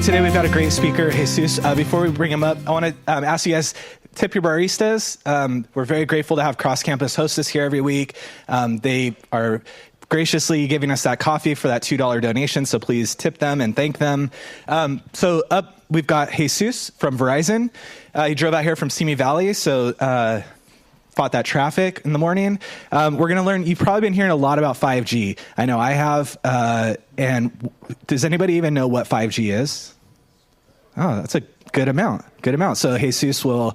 today we've got a great speaker, Jesus. Before we bring him up, I want to ask you guys, tip your baristas. We're very grateful to have Cross Campus host us here every week. They are graciously giving us that coffee for that $2 donation, so please tip them and thank them. So up, we've got Jesus from Verizon. He drove out here from Simi Valley, so fought that traffic in the morning. We're going to learn, you've probably been hearing a lot about 5G. I know I have. And does anybody even know what 5G is? Oh, that's a good amount. Good amount. So Jesus will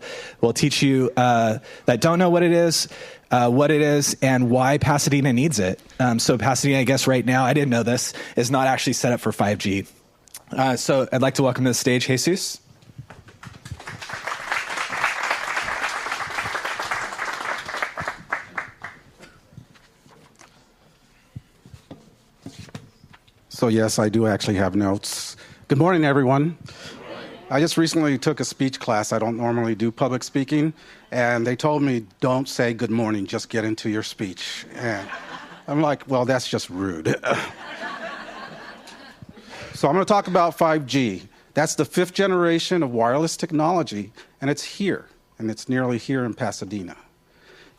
teach you that don't know what it is, and why Pasadena needs it. So Pasadena, I guess right now, I didn't know this, is not actually set up for 5G. So I'd like to welcome to the stage Jesus. So yes, I do actually have notes. Good morning, everyone. I just recently took a speech class. I don't normally do public speaking, and they told me, don't say good morning, just get into your speech. And I'm like, well, that's just rude. So I'm going to talk about 5G. That's the 5th generation of wireless technology, and it's here, and it's nearly here in Pasadena.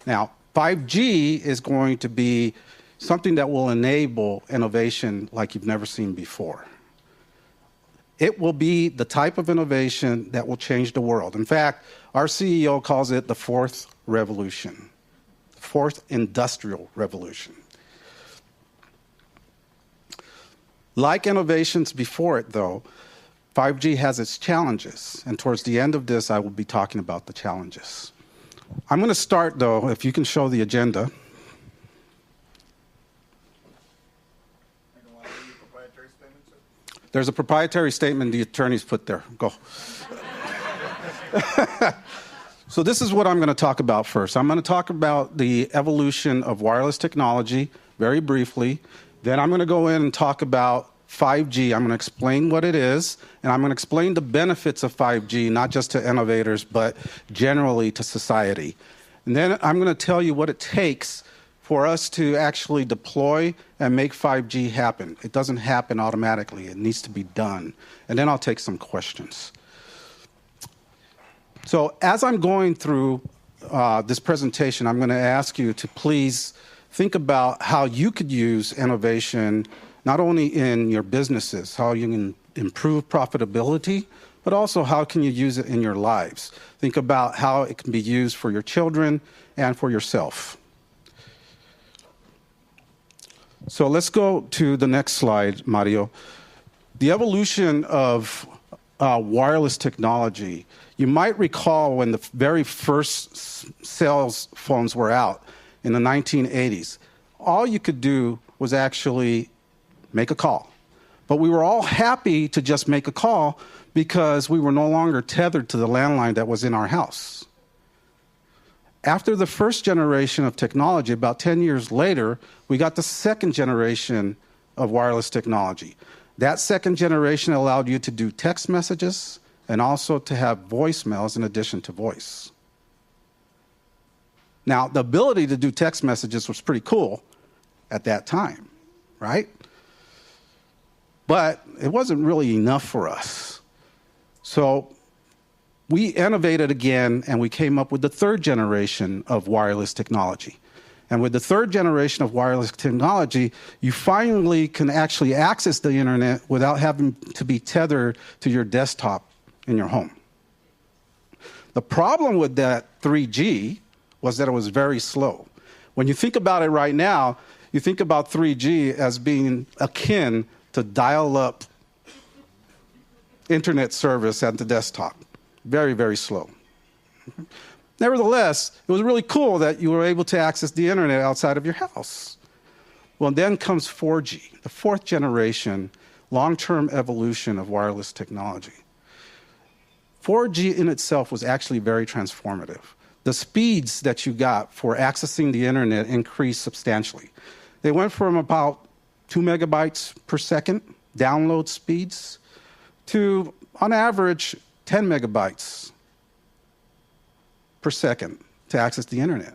Now, 5G is going to be something that will enable innovation like you've never seen before. It will be the type of innovation that will change the world. In fact, our CEO calls it the 4th revolution, the 4th industrial revolution. Like innovations before it, though, 5G has its challenges. And towards the end of this, I will be talking about the challenges. I'm going to start, though, if you can show the agenda. There's a proprietary statement the attorneys put there. Go. So this is what I'm going to talk about first. I'm going to talk about the evolution of wireless technology very briefly. Then I'm going to go in and talk about 5G. I'm going to explain what it is, and I'm going to explain the benefits of 5G, not just to innovators, but generally to society. And then I'm going to tell you what it takes for us to actually deploy and make 5G happen. It doesn't happen automatically. It needs to be done. And then I'll take some questions. So as I'm going through this presentation, I'm going to ask you to please think about how you could use innovation, not only in your businesses, how you can improve profitability, but also how can you use it in your lives. Think about how it can be used for your children and for yourself. So let's go to the next slide, Mario. The evolution of wireless technology. You might recall when the very first cell phones were out in the 1980s, all you could do was actually make a call. But we were all happy to just make a call because we were no longer tethered to the landline that was in our house. After the first generation of technology, about 10 years later, we got the second generation of wireless technology. That second generation allowed you to do text messages and also to have voicemails in addition to voice. Now, the ability to do text messages was pretty cool at that time, right? But it wasn't really enough for us. So we innovated again, and we came up with the 3rd generation of wireless technology. And with the 3rd generation of wireless technology, you finally can actually access the internet without having to be tethered to your desktop in your home. The problem with that 3G was that it was very slow. When you think about it right now, you think about 3G as being akin to dial-up internet service at the desktop. Very, very slow. Nevertheless, it was really cool that you were able to access the internet outside of your house. Well, then comes 4G, the 4th generation, long-term evolution of wireless technology. 4G in itself was actually very transformative. The speeds that you got for accessing the internet increased substantially. They went from about 2 megabytes per second download speeds to, on average, 10 megabytes per second to access the internet.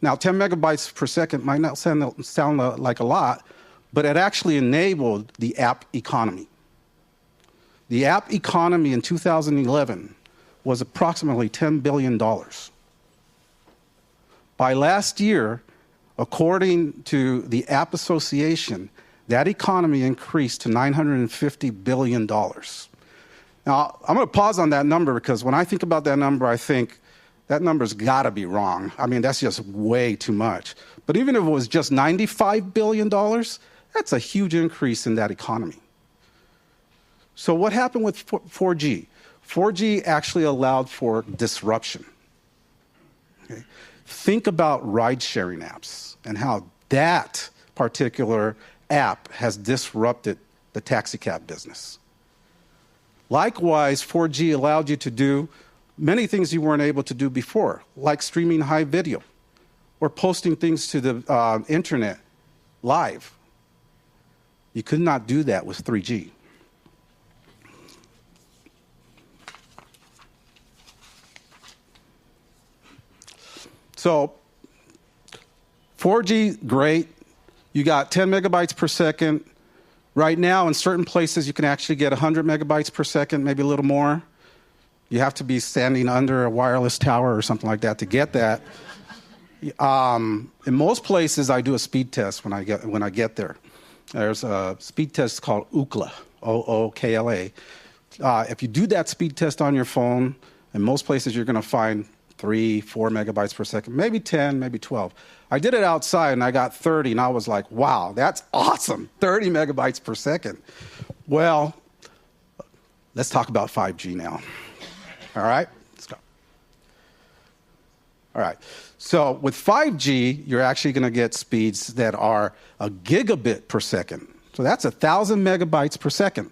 Now, 10 megabytes per second might not sound like a lot, but it actually enabled the app economy. The app economy in 2011 was approximately $10 billion. By last year, according to the App Association, that economy increased to $950 billion. Now, I'm going to pause on that number because when I think about that number, I think that number's got to be wrong. I mean, that's just way too much. But even if it was just $95 billion, that's a huge increase in that economy. So what happened with 4G? 4G actually allowed for disruption. Okay? Think about ride-sharing apps and how that particular app has disrupted the taxicab business. Likewise, 4G allowed you to do many things you weren't able to do before, like streaming high video or posting things to the internet live. You could not do that with 3G. So 4G, great. You got 10 megabytes per second. Right now, in certain places, you can actually get 100 megabytes per second, maybe a little more. You have to be standing under a wireless tower or something like that to get that. In most places, I do a speed test when I get there. There's a speed test called Ookla, O-O-K-L-A. If you do that speed test on your phone, in most places you're going to find 3, 4 megabytes per second, maybe 10, maybe 12. I did it outside and I got 30, and I was like, wow, that's awesome, 30 megabytes per second. Well, let's talk about 5G now. All right, let's go. All right, so with 5G, you're actually going to get speeds that are a gigabit per second. So that's 1,000 megabytes per second.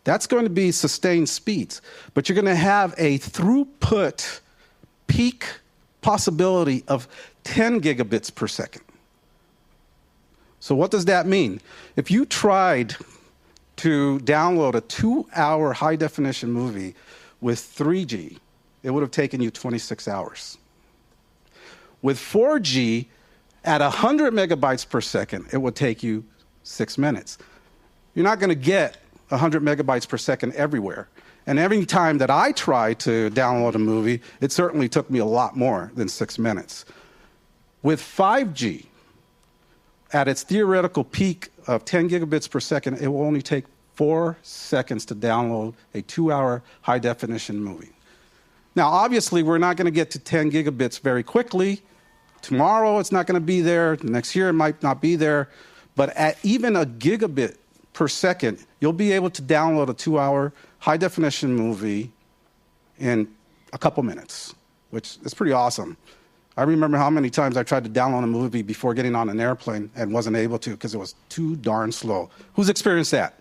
That's going to be sustained speeds. But you're going to have a throughput peak possibility of 10 gigabits per second. So what does that mean? If you tried to download a 2-hour high-definition movie with 3G, it would have taken you 26 hours. With 4G, at 100 megabytes per second, it would take you 6 minutes. You're not going to get 100 megabytes per second everywhere. And every time that I tried to download a movie, it certainly took me a lot more than 6 minutes. With 5G, at its theoretical peak of 10 gigabits per second, it will only take 4 seconds to download a 2-hour high-definition movie. Now, obviously, we're not going to get to 10 gigabits very quickly. Tomorrow, it's not going to be there. Next year, it might not be there. But at even a gigabit per second, you'll be able to download a 2-hour high-definition movie in a couple minutes, which is pretty awesome. I remember how many times I tried to download a movie before getting on an airplane and wasn't able to because it was too darn slow. Who's experienced that?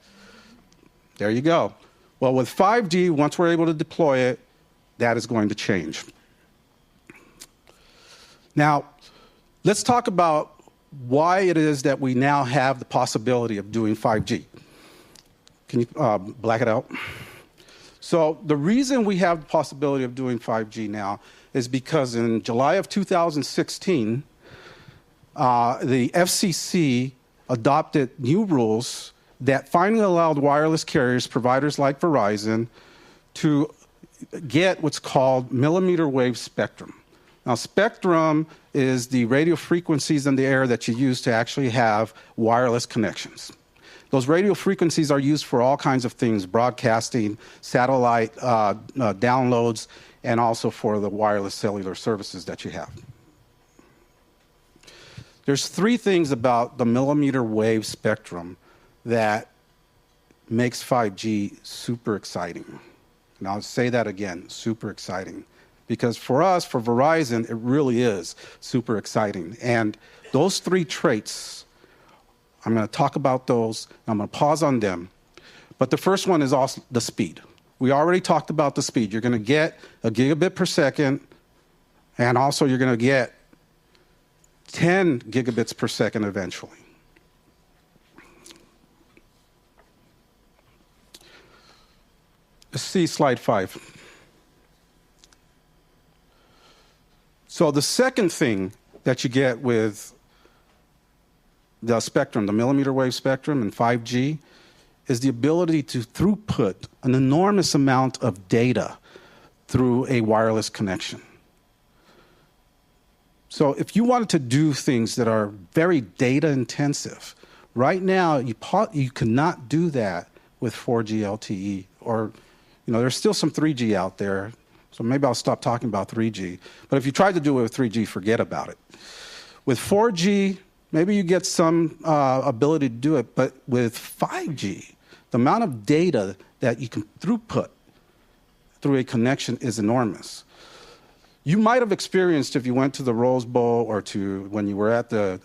There you go. Well, with 5G, once we're able to deploy it, that is going to change. Now, let's talk about why it is that we now have the possibility of doing 5G. Can you black it out? So the reason we have the possibility of doing 5G now is because in July of 2016, the FCC adopted new rules that finally allowed wireless carriers, providers like Verizon, to get what's called millimeter wave spectrum. Now, spectrum is the radio frequencies in the air that you use to actually have wireless connections. Those radio frequencies are used for all kinds of things, broadcasting, satellite downloads, and also for the wireless cellular services that you have. There's 3 things about the millimeter wave spectrum that makes 5G super exciting. And I'll say that again, super exciting. Because for us, for Verizon, it really is super exciting. And those 3 traits, I'm going to talk about those. I'm going to pause on them. But the first one is also the speed. We already talked about the speed. You're going to get a gigabit per second, and also you're going to get 10 gigabits per second eventually. Let's see slide 5. So the second thing that you get with the spectrum, the millimeter wave spectrum and 5G, is the ability to throughput an enormous amount of data through a wireless connection. So if you wanted to do things that are very data intensive, right now you cannot do that with 4G LTE, or there's still some 3G out there, so maybe I'll stop talking about 3G. But if you tried to do it with 3G, forget about it. With 4G, maybe you get some ability to do it, but with 5G, the amount of data that you can throughput through a connection is enormous. You might have experienced, if you went to the Rose Bowl or when you were at the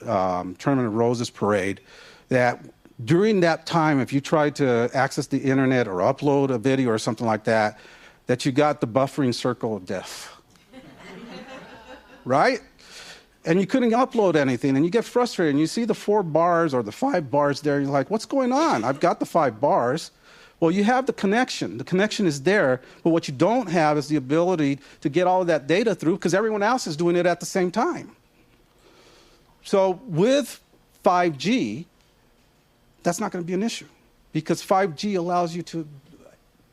Tournament of Roses parade, that during that time, if you tried to access the internet or upload a video or something like that, that you got the buffering circle of death. Right? And you couldn't upload anything, and you get frustrated, and you see the 4 bars or the 5 bars there, you're like, what's going on? I've got the 5 bars. Well, you have the connection. The connection is there, but what you don't have is the ability to get all of that data through because everyone else is doing it at the same time. So with 5G, that's not going to be an issue because 5G allows you to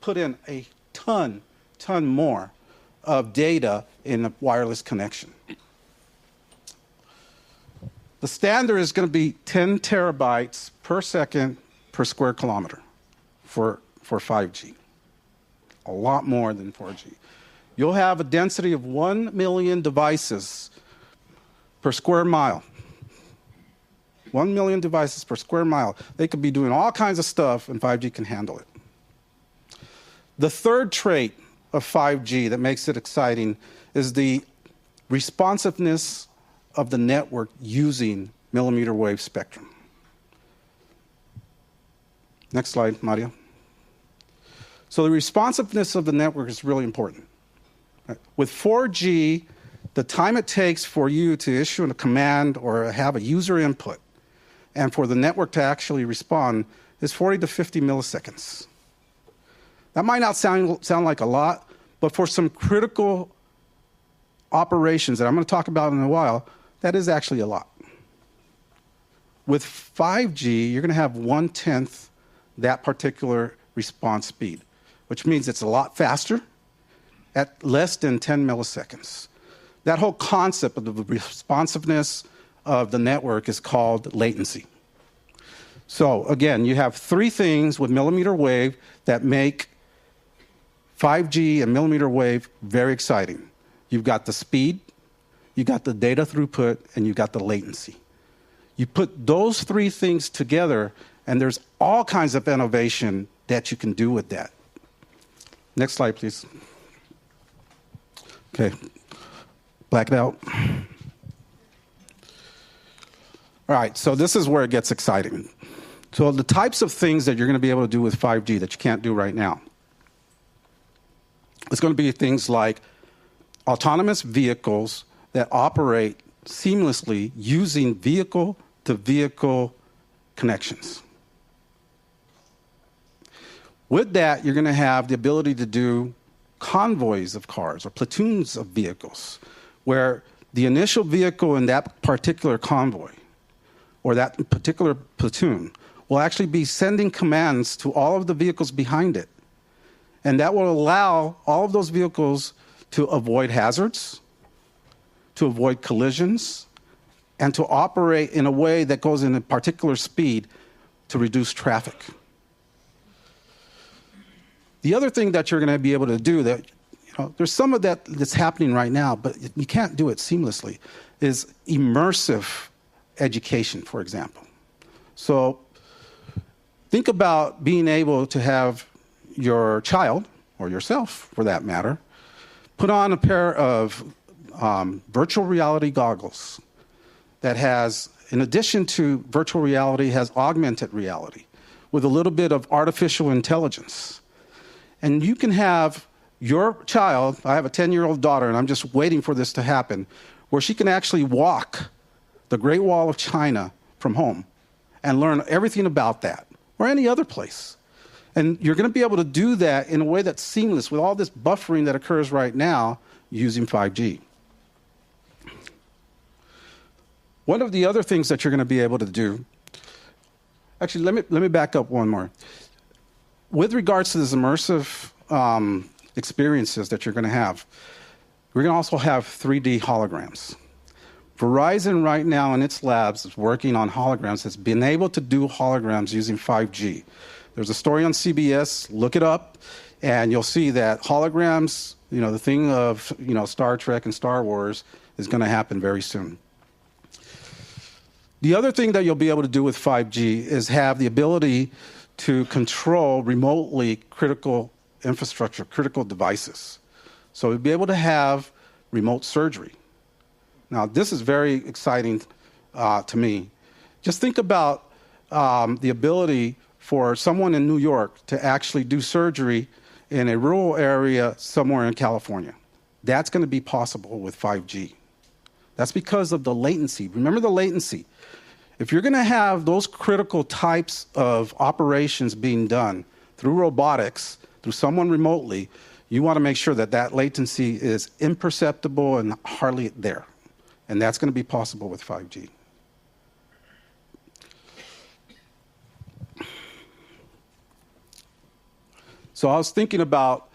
put in a ton more of data in a wireless connection. The standard is going to be 10 terabytes per second per square kilometer for 5G. A lot more than 4G. You'll have a density of 1 million devices per square mile. 1 million devices per square mile. They could be doing all kinds of stuff, and 5G can handle it. The third trait of 5G that makes it exciting is the responsiveness of the network using millimeter wave spectrum. Next slide, Mario. So the responsiveness of the network is really important. With 4G, the time it takes for you to issue a command or have a user input and for the network to actually respond is 40 to 50 milliseconds. That might not sound like a lot, but for some critical operations that I'm going to talk about in a while, that is actually a lot. With 5G, you're going to have 1/10 that particular response speed, which means it's a lot faster at less than 10 milliseconds. That whole concept of the responsiveness of the network is called latency. So again, you have 3 things with millimeter wave that make 5G and millimeter wave very exciting. You've got the speed, you got the data throughput, and you got the latency. You put those 3 things together, and there's all kinds of innovation that you can do with that. Next slide, please. Okay, black it out. All right, so this is where it gets exciting. So the types of things that you're going to be able to do with 5G that you can't do right now. It's going to be things like autonomous vehicles that operate seamlessly using vehicle-to-vehicle connections. With that, you're going to have the ability to do convoys of cars or platoons of vehicles, where the initial vehicle in that particular convoy or that particular platoon will actually be sending commands to all of the vehicles behind it. And that will allow all of those vehicles to avoid hazards, to avoid collisions, and to operate in a way that goes in a particular speed to reduce traffic. The other thing that you're going to be able to do that, there's some of that that's happening right now, but you can't do it seamlessly, is immersive education, for example. So think about being able to have your child, or yourself for that matter, put on a pair of virtual reality goggles that has, in addition to virtual reality, has augmented reality with a little bit of artificial intelligence. And you can have your child, I have a 10-year-old daughter, and I'm just waiting for this to happen, where she can actually walk the Great Wall of China from home and learn everything about that, or any other place. And you're going to be able to do that in a way that's seamless with all this buffering that occurs right now using 5G. One of the other things that you're going to be able to do, actually, let me back up one more. with regards to this immersive experiences that you're going to have, we're going to also have 3D holograms. Verizon right now in its labs is working on holograms, has been able to do holograms using 5G. There's a story on CBS, look it up, and you'll see that holograms, the thing of, Star Trek and Star Wars is going to happen very soon. The other thing that you'll be able to do with 5G is have the ability to control remotely critical infrastructure, critical devices. So we'll be able to have remote surgery. Now, this is very exciting to me. Just think about the ability for someone in New York to actually do surgery in a rural area somewhere in California. That's going to be possible with 5G. That's because of the latency. Remember the latency. If you're going to have those critical types of operations being done through robotics, through someone remotely, you want to make sure that that latency is imperceptible and hardly there. And that's going to be possible with 5G. So I was thinking about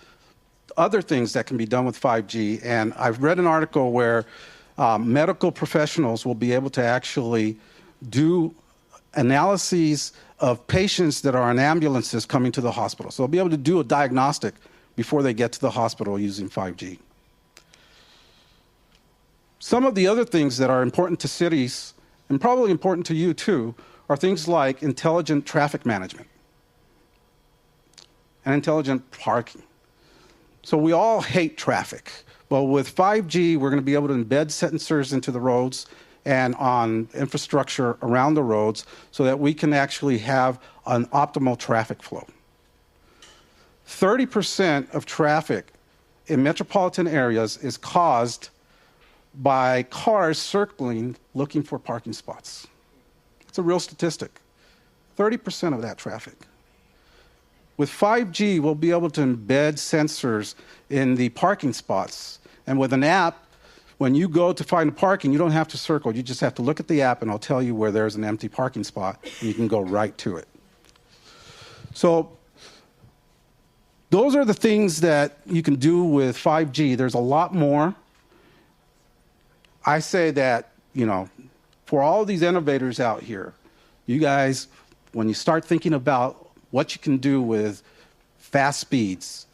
other things that can be done with 5G, and I've read an article where medical professionals will be able to actually do analyses of patients that are in ambulances coming to the hospital. So they'll be able to do a diagnostic before they get to the hospital using 5G. Some of the other things that are important to cities, and probably important to you too, are things like intelligent traffic management and intelligent parking. So we all hate traffic. Well, with 5G, we're going to be able to embed sensors into the roads and on infrastructure around the roads so that we can actually have an optimal traffic flow. 30% of traffic in metropolitan areas is caused by cars circling looking for parking spots. It's a real statistic. 30% of that traffic. With 5G, we'll be able to embed sensors in the parking spots. And with an app, when you go to find a parking, you don't have to circle. You just have to look at the app, and it'll tell you where there's an empty parking spot, and you can go right to it. So those are the things that you can do with 5G. There's a lot more. I say that, for all of these innovators out here, you guys, when you start thinking about what you can do with fast speeds,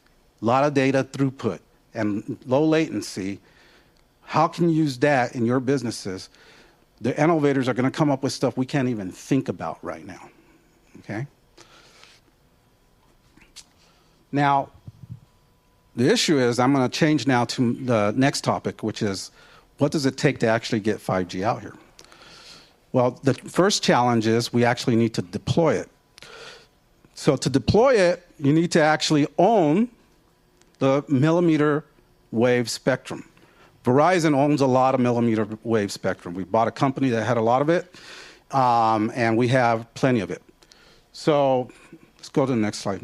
a lot of data throughput, and low latency, how can you use that in your businesses? The innovators are going to come up with stuff we can't even think about right now, okay? Now, the issue is, I'm going to change now to the next topic, which is, what does it take to actually get 5G out here? Well, the first challenge is we actually need to deploy it. So to deploy it, you need to actually own the millimeter wave spectrum. Verizon owns a lot of millimeter wave spectrum. We bought a company that had a lot of it, and we have plenty of it. So let's go to the next slide.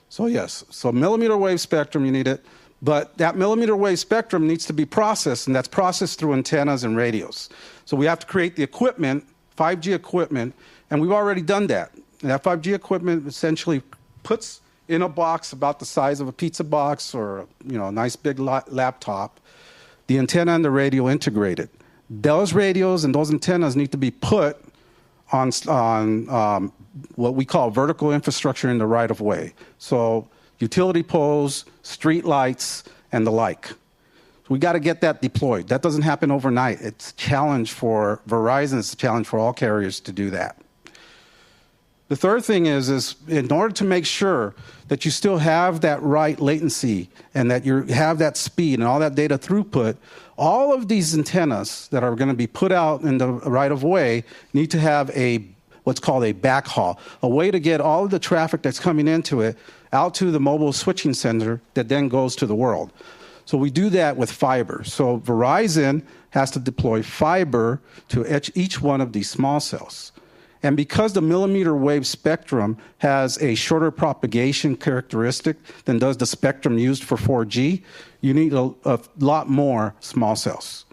So yes, so millimeter wave spectrum, you need it. But that millimeter wave spectrum needs to be processed, and that's processed through antennas and radios. So we have to create the equipment, 5G equipment, and we've already done that. And that 5G equipment essentially puts in a box about the size of a pizza box or a nice big laptop, the antenna and the radio integrated. Those radios and those antennas need to be put on what we call vertical infrastructure in the right-of-way. So utility poles, street lights, and the like. We got to get that deployed. That doesn't happen overnight. It's a challenge for Verizon. It's a challenge for all carriers to do that. The third thing is in order to make sure that you still have that right latency and that you have that speed and all that data throughput, all of these antennas that are going to be put out in the right-of-way need to have what's called a backhaul, a way to get all of the traffic that's coming into it out to the mobile switching center that then goes to the world. So we do that with fiber. So Verizon has to deploy fiber to each one of these small cells. And because the millimeter wave spectrum has a shorter propagation characteristic than does the spectrum used for 4G, you need a lot more small cells.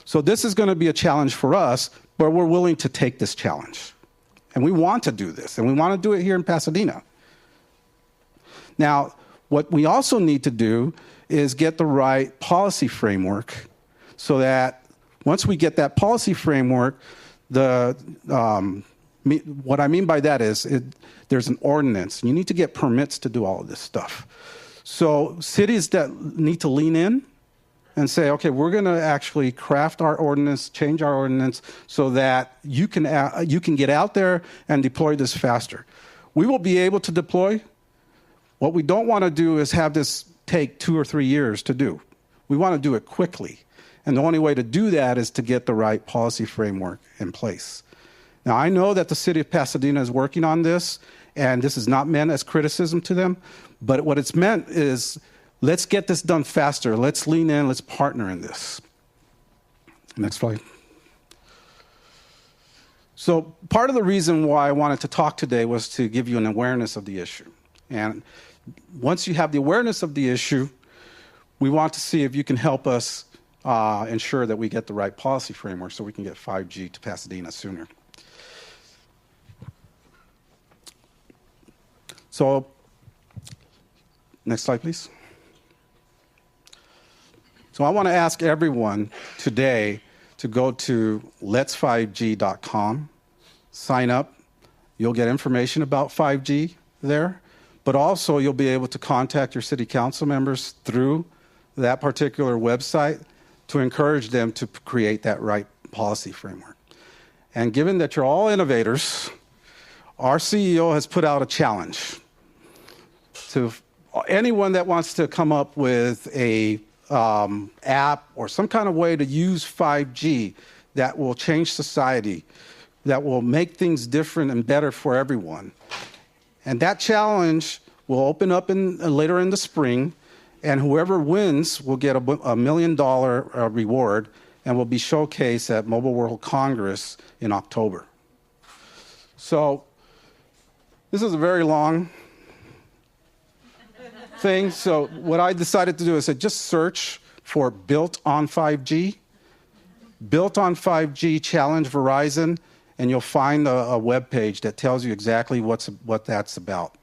So this is going to be a challenge for us, but we're willing to take this challenge. And we want to do this, and we want to do it here in Pasadena. Now, what we also need to do is get the right policy framework so that once we get that policy framework, what I mean by that is there's an ordinance. You need to get permits to do all of this stuff. So cities that need to lean in and say, okay, we're going to actually craft our ordinance, change our ordinance so that you can get out there and deploy this faster. We will be able to deploy. What we don't want to do is have this take 2 or 3 years to do. We want to do it quickly. And the only way to do that is to get the right policy framework in place. Now, I know that the city of Pasadena is working on this, and this is not meant as criticism to them, but what it's meant is let's get this done faster. Let's lean in. Let's partner in this. Next slide. So part of the reason why I wanted to talk today was to give you an awareness of the issue. And once you have the awareness of the issue, we want to see if you can help us ensure that we get the right policy framework so we can get 5G to Pasadena sooner. So, next slide, please. So I want to ask everyone today to go to lets5g.com, sign up. You'll get information about 5G there, but also you'll be able to contact your city council members through that particular website to encourage them to create that right policy framework. And given that you're all innovators, our CEO has put out a challenge to anyone that wants to come up with a app or some kind of way to use 5G that will change society, that will make things different and better for everyone. And that challenge will open up later in the spring, and whoever wins will get a $1 million reward and will be showcased at Mobile World Congress in October. So this is a very long thing. So what I decided to do is just search for Built on 5G, Built on 5G Challenge Verizon, and you'll find a web page that tells you exactly what that's about.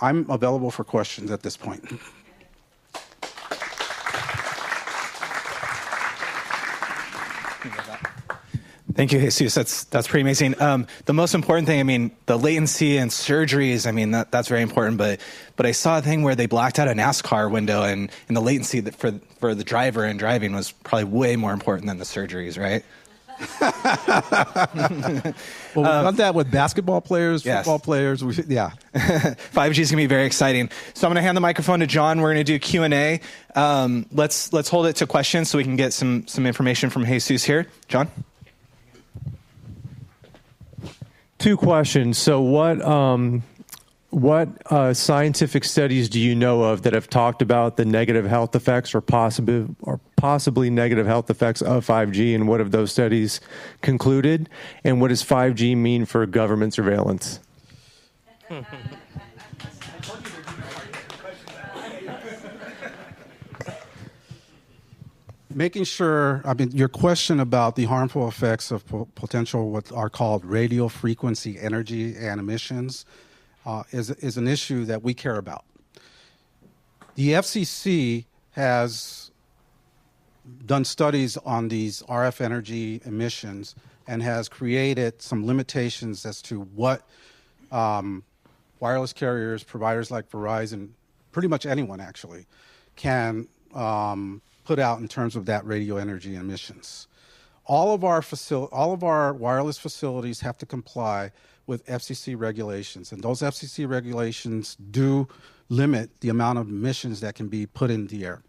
I'm available for questions at this point. Thank you, Jesus. That's pretty amazing. The most important thing, I mean, the latency and surgeries, I mean, that's very important. But I saw a thing where they blacked out a NASCAR window, and the latency that for the driver and driving was probably way more important than the surgeries, right? Well, we've done that with basketball players, football players. 5G is going to be very exciting. So I'm going to hand the microphone to John. We're going to do Q&A. Let's hold it to questions so we can get some information from Jesus here. John? 2 questions. So what scientific studies do you know of that have talked about the negative health effects or possibly negative health effects of 5G, and what have those studies concluded? And what does 5G mean for government surveillance? Making sure, I mean, your question about the harmful effects of potential what are called radio frequency energy and emissions is an issue that we care about. The FCC has done studies on these RF energy emissions and has created some limitations as to what wireless carriers, providers like Verizon, pretty much anyone actually, can put out in terms of that radio energy emissions. All of our wireless facilities have to comply with FCC regulations, and those FCC regulations do limit the amount of emissions that can be put in the air.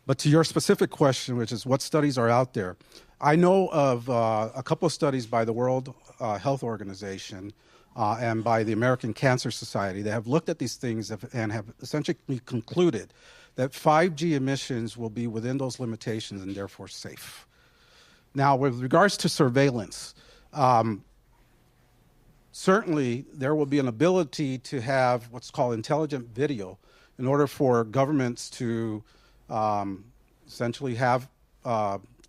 But to your specific question, which is what studies are out there, I know of a couple of studies by the World Health Organization and by the American Cancer Society that have looked at these things and have essentially concluded that 5G emissions will be within those limitations and therefore safe. Now, with regards to surveillance, certainly there will be an ability to have what's called intelligent video in order for governments to essentially have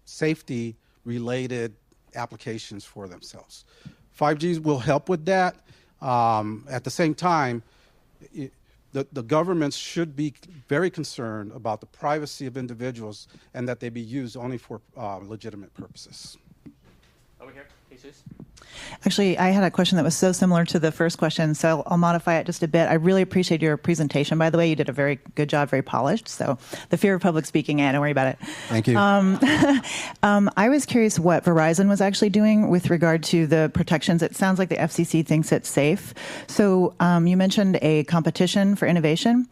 safety-related applications for themselves. 5G will help with that. At the same time, the governments should be very concerned about the privacy of individuals and that they be used only for legitimate purposes. Over here, Jesus. Actually, I had a question that was so similar to the first question, so I'll modify it just a bit. I really appreciate your presentation, by the way. You did a very good job, very polished. So the fear of public speaking, don't worry about it. Thank you. I was curious what Verizon was actually doing with regard to the protections. It sounds like the FCC thinks it's safe. So you mentioned a competition for innovation.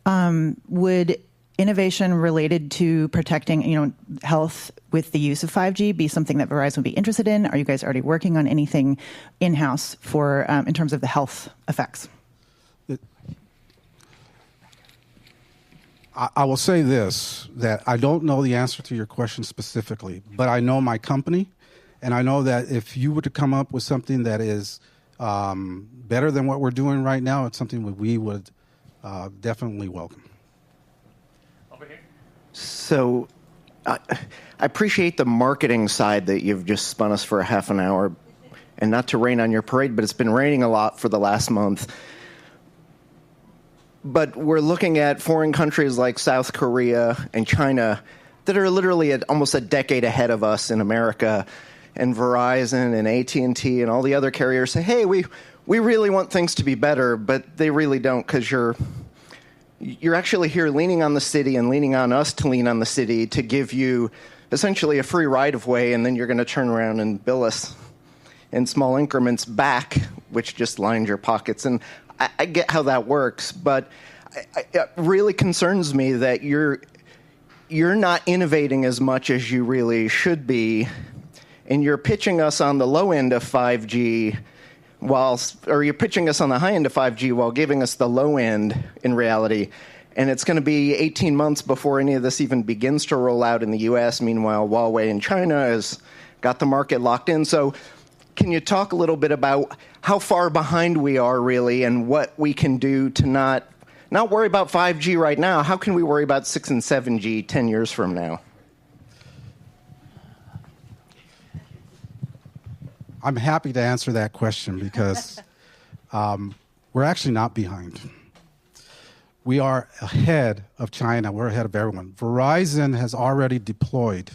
Would innovation related to protecting, health with the use of 5G be something that Verizon would be interested in? Are you guys already working on anything in-house for in terms of the health effects? I will say this, that I don't know the answer to your question specifically, but I know my company, and I know that if you were to come up with something that is better than what we're doing right now, it's something that we would definitely welcome. So I appreciate the marketing side that you've just spun us for a half an hour. And not to rain on your parade, but it's been raining a lot for the last month. But we're looking at foreign countries like South Korea and China that are literally almost a decade ahead of us in America. And Verizon and AT&T and all the other carriers say, hey, we really want things to be better, but they really don't, because you're actually here leaning on the city and leaning on us to lean on the city to give you essentially a free right-of-way, and then you're going to turn around and bill us in small increments back, which just lines your pockets. And I get how that works, but it really concerns me that you're not innovating as much as you really should be, and you're pitching us on the low end of 5G or you're pitching us on the high end of 5G while giving us the low end in reality. And it's going to be 18 months before any of this even begins to roll out in the U.S. Meanwhile, Huawei in China has got the market locked in. So can you talk a little bit about how far behind we are really and what we can do to not worry about 5G right now? How can we worry about 6 and 7G 10 years from now? I'm happy to answer that question because we're actually not behind. We are ahead of China. We're ahead of everyone. Verizon has already deployed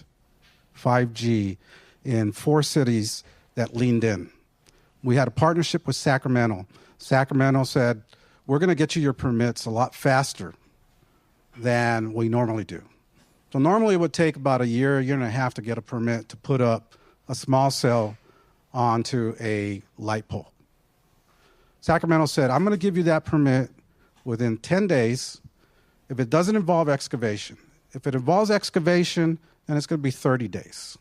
5G in 4 cities that leaned in. We had a partnership with Sacramento. Sacramento said, we're going to get you your permits a lot faster than we normally do. So normally it would take about a year and a half to get a permit to put up a small cell onto a light pole. Sacramento said, I'm going to give you that permit within 10 days if it doesn't involve excavation. If it involves excavation, then it's going to be 30 days.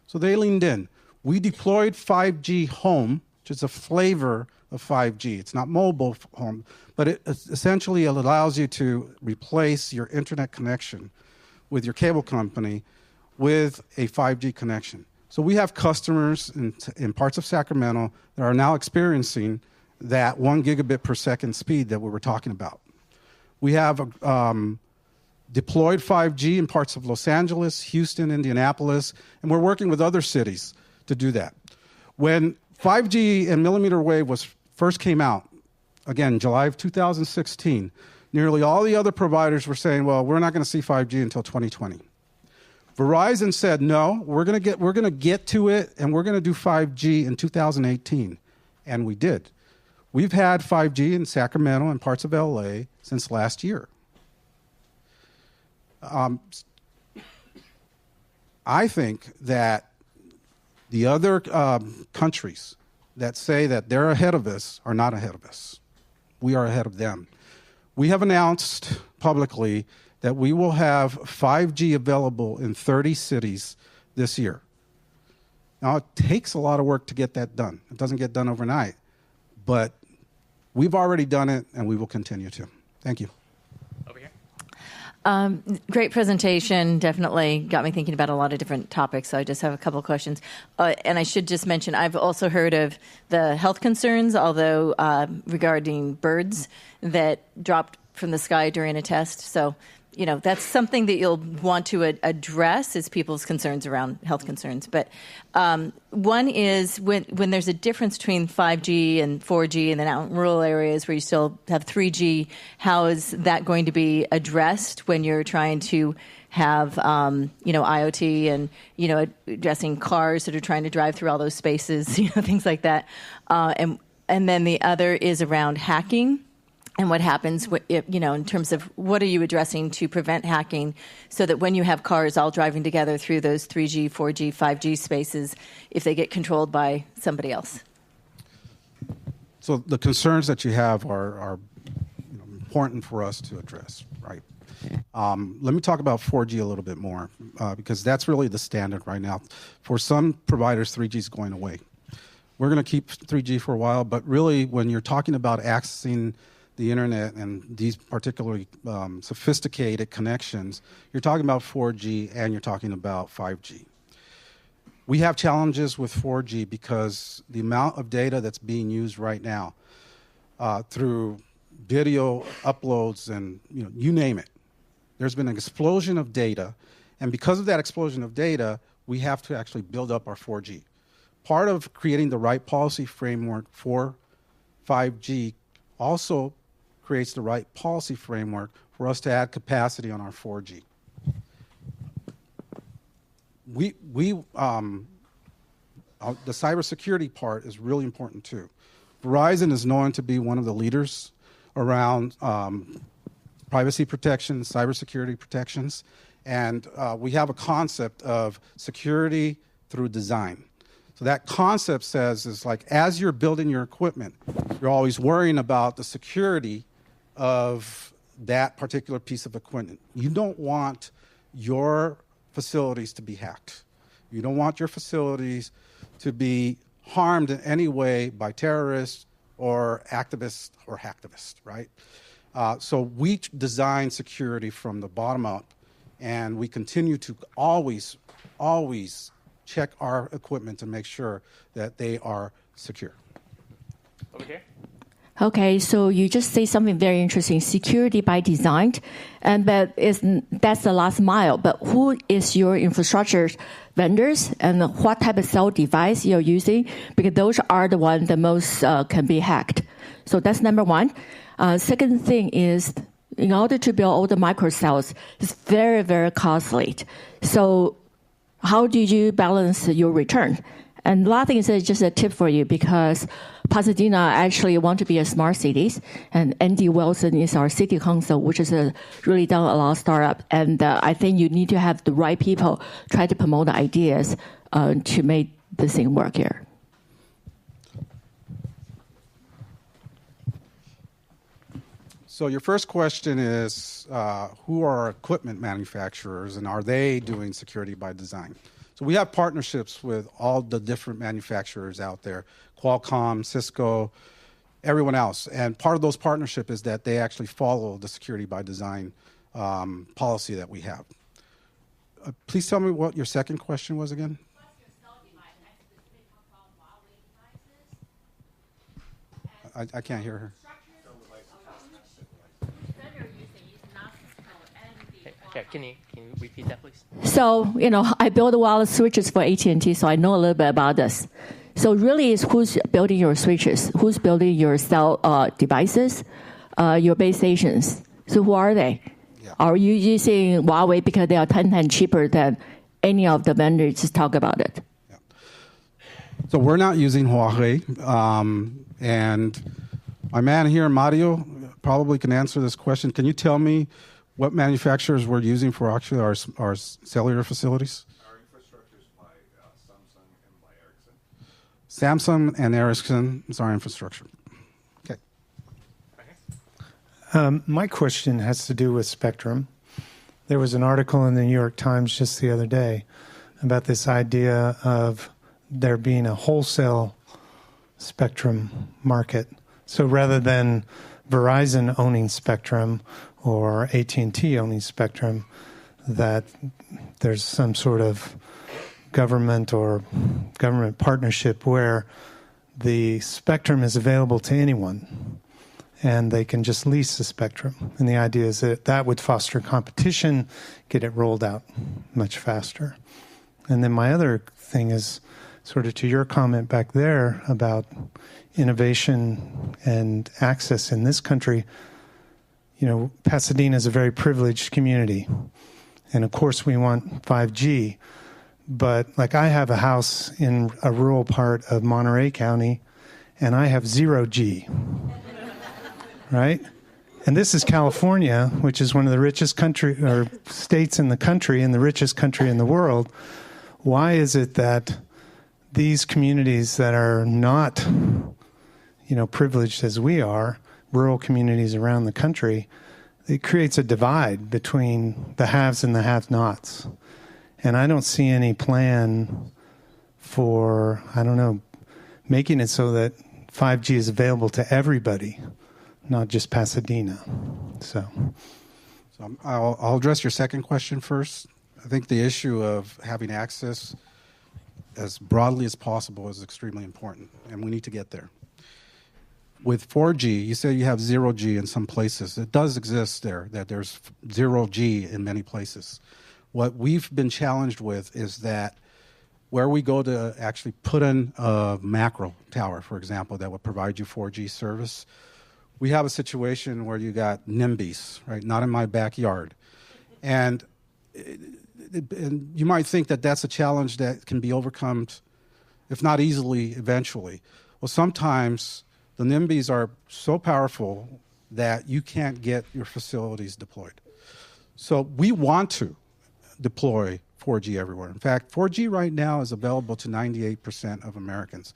So they leaned in. We deployed 5G home, which is a flavor of 5G. It's not mobile home, but it essentially allows you to replace your internet connection with your cable company with a 5G connection. So we have customers in parts of Sacramento that are now experiencing that 1 gigabit per second speed that we were talking about. We have deployed 5G in parts of Los Angeles, Houston, Indianapolis, and we're working with other cities to do that. When 5G and millimeter wave first came out, again, July of 2016, nearly all the other providers were saying, well, we're not going to see 5G until 2020. Verizon said, no, we're going to get to it, and we're going to do 5G in 2018. And we did. We've had 5G in Sacramento and parts of LA since last year. I think that the other countries that say that they're ahead of us are not ahead of us. We are ahead of them. We have announced publicly that we will have 5G available in 30 cities this year. Now, it takes a lot of work to get that done. It doesn't get done overnight. But we've already done it, and we will continue to. Thank you. Over here. Great presentation. Definitely got me thinking about a lot of different topics. So I just have a couple of questions. And I should just mention, I've also heard of the health concerns, although regarding birds that dropped from the sky during a test. So that's something that you'll want to address is people's concerns around health concerns. But one is when there's a difference between 5G and 4G, and then out in rural areas where you still have 3G, how is that going to be addressed when you're trying to have IoT and addressing cars that are trying to drive through all those spaces, things like that. And then the other is around hacking. And what happens, in terms of what are you addressing to prevent hacking so that when you have cars all driving together through those 3G, 4G, 5G spaces, if they get controlled by somebody else? So the concerns that you have are important for us to address, right? Let me talk about 4G a little bit more because that's really the standard right now. For some providers, 3G is going away. We're going to keep 3G for a while, but really when you're talking about accessing the internet and these particularly sophisticated connections, you're talking about 4G and you're talking about 5G. We have challenges with 4G because the amount of data that's being used right now through video uploads and you name it, there's been an explosion of data, and because of that explosion of data, we have to actually build up our 4G. Part of creating the right policy framework for 5G also creates the right policy framework for us to add capacity on our 4G. The cybersecurity part is really important too. Verizon is known to be one of the leaders around privacy protection, cybersecurity protections, and we have a concept of security through design. So that concept says is like as you're building your equipment, you're always worrying about the security of that particular piece of equipment. You don't want your facilities to be hacked. You don't want your facilities to be harmed in any way by terrorists or activists or hacktivists, right? So we design security from the bottom up, and we continue to always check our equipment to make sure that they are secure. Over here. Okay, so you just say something very interesting, security by design, but that's the last mile. But who is your infrastructure vendors and what type of cell device you're using? Because those are the ones that most can be hacked. So that's number one. Second thing is, in order to build all the microcells, it's very, very costly. So how do you balance your return? And the last thing is just a tip for you because Pasadena actually want to be a smart city, and Andy Wilson is our city council, which is really done a lot of startup. And I think you need to have the right people try to promote the ideas to make this thing work here. So your first question is, who are our equipment manufacturers, and are they doing security by design? So we have partnerships with all the different manufacturers out there, Qualcomm, Cisco, everyone else. And part of those partnerships is that they actually follow the security by design policy that we have. Please tell me what your second question was again. I can't hear her. Okay, can you repeat that, please? So, I build wireless switches for AT&T, so I know a little bit about this. So really, it's who's building your switches, who's building your cell devices, your base stations. So who are they? Yeah. Are you using Huawei because they are 10 times cheaper than any of the vendors? Just talk about it. Yeah. So we're not using Huawei. And my man here, Mario, probably can answer this question. Can you tell me what manufacturers we're using for actually our cellular facilities? Our infrastructure is by Samsung and by Ericsson. Samsung and Ericsson is our infrastructure. Okay. My question has to do with spectrum. There was an article in the New York Times just the other day about this idea of there being a wholesale spectrum market. So rather than Verizon owning spectrum or AT&T owning spectrum, that there's some sort of government or government partnership where the spectrum is available to anyone. and they can just lease the spectrum. And the idea is that that would foster competition, get it rolled out much faster. And then my other thing is sort of to your comment back there about innovation and access in this country. You know, Pasadena is a very privileged community. And of course we want 5G. But like I have a house in a rural part of Monterey County, and I have 0G. Right? And this is California, which is one of the richest states in the country and the richest country in the world. Why is it that these communities that are not, you know, privileged as we are, rural communities around the country, it creates a divide between the haves and the have-nots. And I don't see any plan for, I don't know, making it so that 5G is available to everybody, not just Pasadena. So I'll address your second question first. I think the issue of having access as broadly as possible is extremely important, and we need to get there. With 4G, you say you have 0G in some places. It does exist there, that there's 0G in many places. What we've been challenged with is that where we go to actually put in a macro tower, for example, that would provide you 4G service, we have a situation where you got NIMBYs, right, not in my backyard. And you might think that that's a challenge that can be overcome, if not easily, eventually. Well, sometimes the NIMBYs are so powerful that you can't get your facilities deployed. So we want to deploy 4G everywhere. In fact, 4G right now is available to 98% of Americans.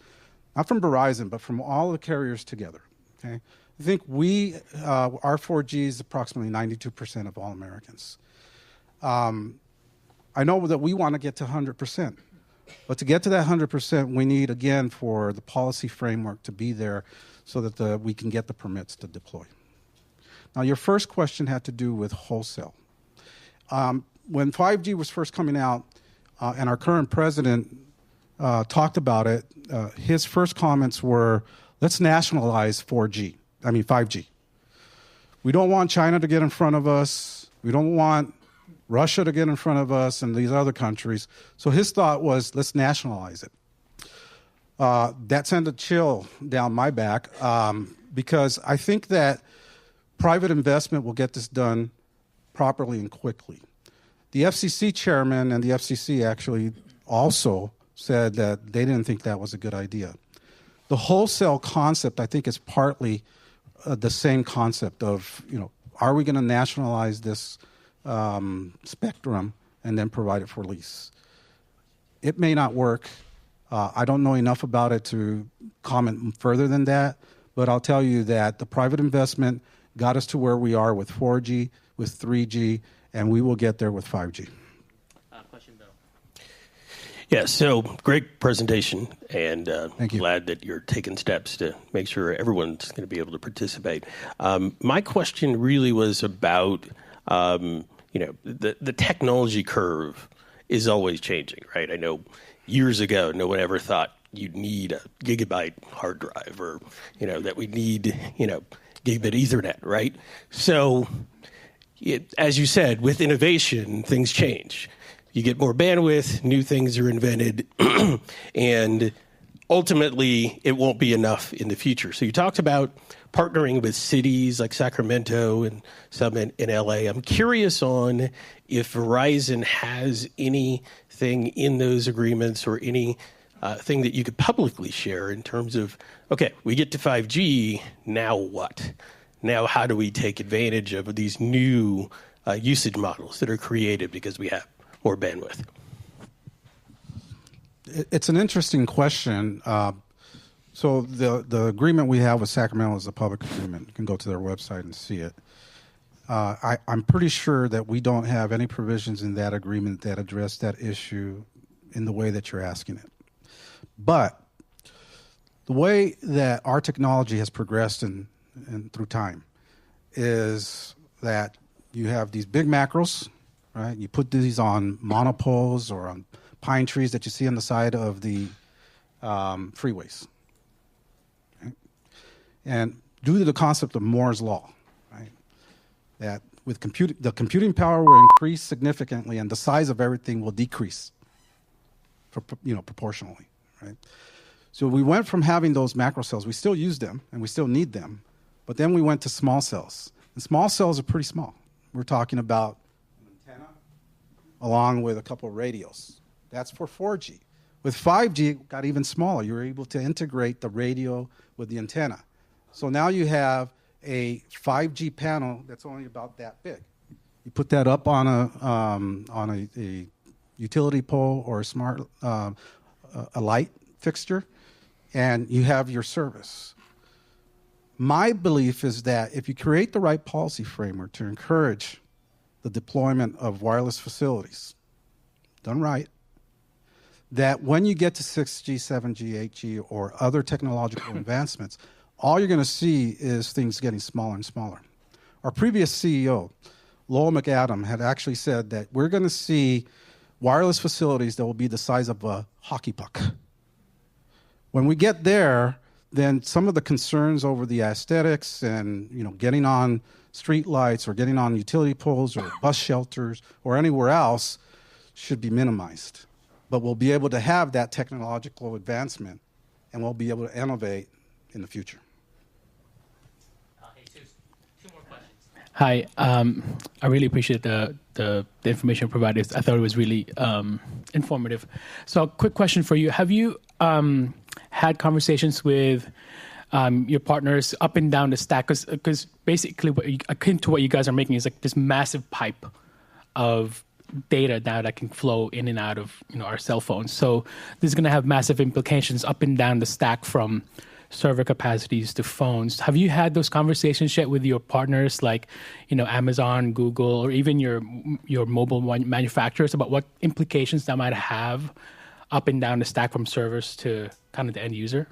Not from Verizon, but from all the carriers together. Okay? I think our 4G is approximately 92% of all Americans. I know that we want to get to 100%. But to get to that 100%, we need, again, for the policy framework to be there so that we can get the permits to deploy. Now, your first question had to do with wholesale. When 5G was first coming out, and our current president talked about it, his first comments were, let's nationalize 5G. We don't want China to get in front of us. We don't want Russia to get in front of us and these other countries. So his thought was, let's nationalize it. That sent a chill down my back because I think that private investment will get this done properly and quickly. The FCC chairman and the FCC actually also said that they didn't think that was a good idea. The wholesale concept, I think, is partly the same concept of, are we going to nationalize this spectrum and then provide it for lease? It may not work. I don't know enough about it to comment further than that, but I'll tell you that the private investment got us to where we are with 4G, with 3G, and we will get there with 5G. Question, Bill. Yeah, so great presentation, and Thank you. Glad that you're taking steps to make sure everyone's going to be able to participate. My question really was about, the technology curve is always changing, right? I know years ago, no one ever thought you'd need a gigabyte hard drive or, that we need, gigabit Ethernet, right? So, as you said, with innovation, things change. You get more bandwidth, new things are invented, and ultimately, it won't be enough in the future. So you talked about partnering with cities like Sacramento and some in LA. I'm curious on if Verizon has anything in those agreements or any thing that you could publicly share in terms of, okay, we get to 5G, now what? Now how do we take advantage of these new usage models that are created because we have more bandwidth? It's an interesting question. So the agreement we have with Sacramento is a public agreement. You can go to their website and see it. I'm pretty sure that we don't have any provisions in that agreement that address that issue in the way that you're asking it. But the way that our technology has progressed and through time is that you have these big macros, right? You put these on monopoles or on pine trees that you see on the side of the freeways. Okay? And due to the concept of Moore's law, right? That with the computing power will increase significantly, and the size of everything will decrease, proportionally, right? So we went from having those macro cells. We still use them, and we still need them, but then we went to small cells. And small cells are pretty small. We're talking about an antenna along with a couple of radios. That's for 4G. With 5G, it got even smaller. You were able to integrate the radio with the antenna. So now you have a 5G panel that's only about that big. You put that up on a utility pole or a smart a light fixture, and you have your service. My belief is that if you create the right policy framework to encourage the deployment of wireless facilities, done right, that when you get to 6G, 7G, 8G, or other technological advancements, all you're going to see is things getting smaller and smaller. Our previous CEO, Lowell McAdam, had actually said that we're going to see wireless facilities that will be the size of a hockey puck. When we get there, then some of the concerns over the aesthetics and getting on street lights or getting on utility poles or bus shelters or anywhere else should be minimized. But we'll be able to have that technological advancement, and we'll be able to innovate in the future. Jesus, 2 more questions. Hi, I really appreciate the information provided. I thought it was really informative. So, a quick question for you: have you had conversations with your partners up and down the stack? Because basically, akin to what you guys are making is like this massive pipe of data now that can flow in and out of our cell phones. So this is going to have massive implications up and down the stack from server capacities to phones. Have you had those conversations yet with your partners like Amazon, Google, or even your mobile manufacturers about what implications that might have up and down the stack from servers to kind of the end user?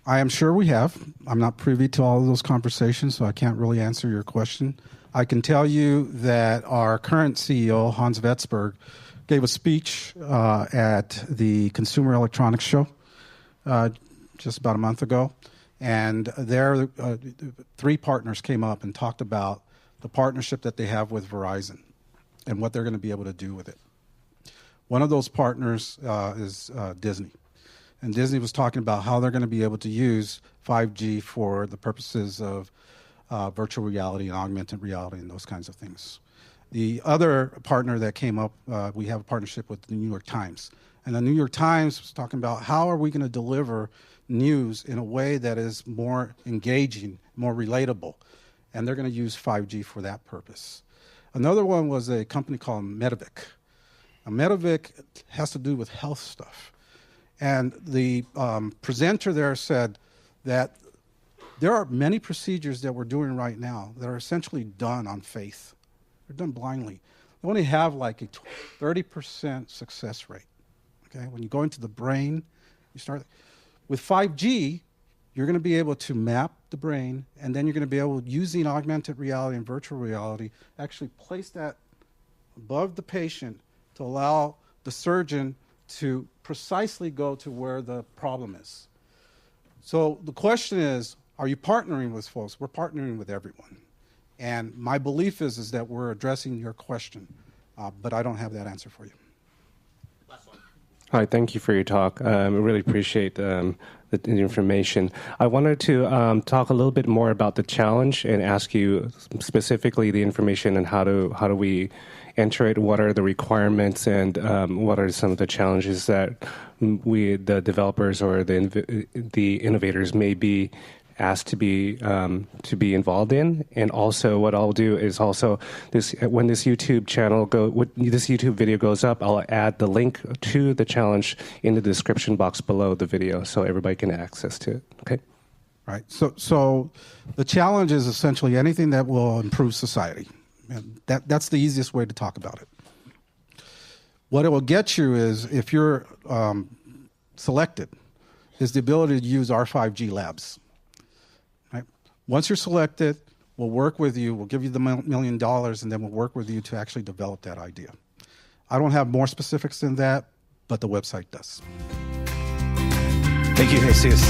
I am sure we have. I'm not privy to all of those conversations, so I can't really answer your question. I can tell you that our current CEO, Hans Vetsberg, gave a speech at the Consumer Electronics Show just about a month ago. And there, 3 partners came up and talked about the partnership that they have with Verizon and what they're going to be able to do with it. One of those partners is Disney. And Disney was talking about how they're going to be able to use 5G for the purposes of virtual reality and augmented reality and those kinds of things. The other partner that came up, we have a partnership with the New York Times. And the New York Times was talking about how are we going to deliver news in a way that is more engaging, more relatable. And they're going to use 5G for that purpose. Another one was a company called Medivic. Now, Medivic has to do with health stuff. And the presenter there said that there are many procedures that we're doing right now that are essentially done on faith. They're done blindly. They only have like a 30% success rate. Okay, when you go into the brain, you start with 5G. You're going to be able to map the brain, and then you're going to be able, using augmented reality and virtual reality, actually place that above the patient to allow the surgeon to precisely go to where the problem is. So the question is, are you partnering with folks? We're partnering with everyone. And my belief is that we're addressing your question, but I don't have that answer for you. Last one. Hi, thank you for your talk. I really appreciate the information. I wanted to talk a little bit more about the challenge and ask you specifically the information and how do we enter it, what are the requirements, and what are some of the challenges that we, the developers or the innovators, may be asked to be involved in. And also what I'll do is also when this YouTube video goes up, I'll add the link to the challenge in the description box below the video so everybody can access to it. Okay. Right. So the challenge is essentially anything that will improve society. And that's the easiest way to talk about it. What it will get you is, if you're selected, is the ability to use our 5G labs. Right? Once you're selected, we'll work with you. We'll give you the $1 million, and then we'll work with you to actually develop that idea. I don't have more specifics than that, but the website does. Thank you, Jesus.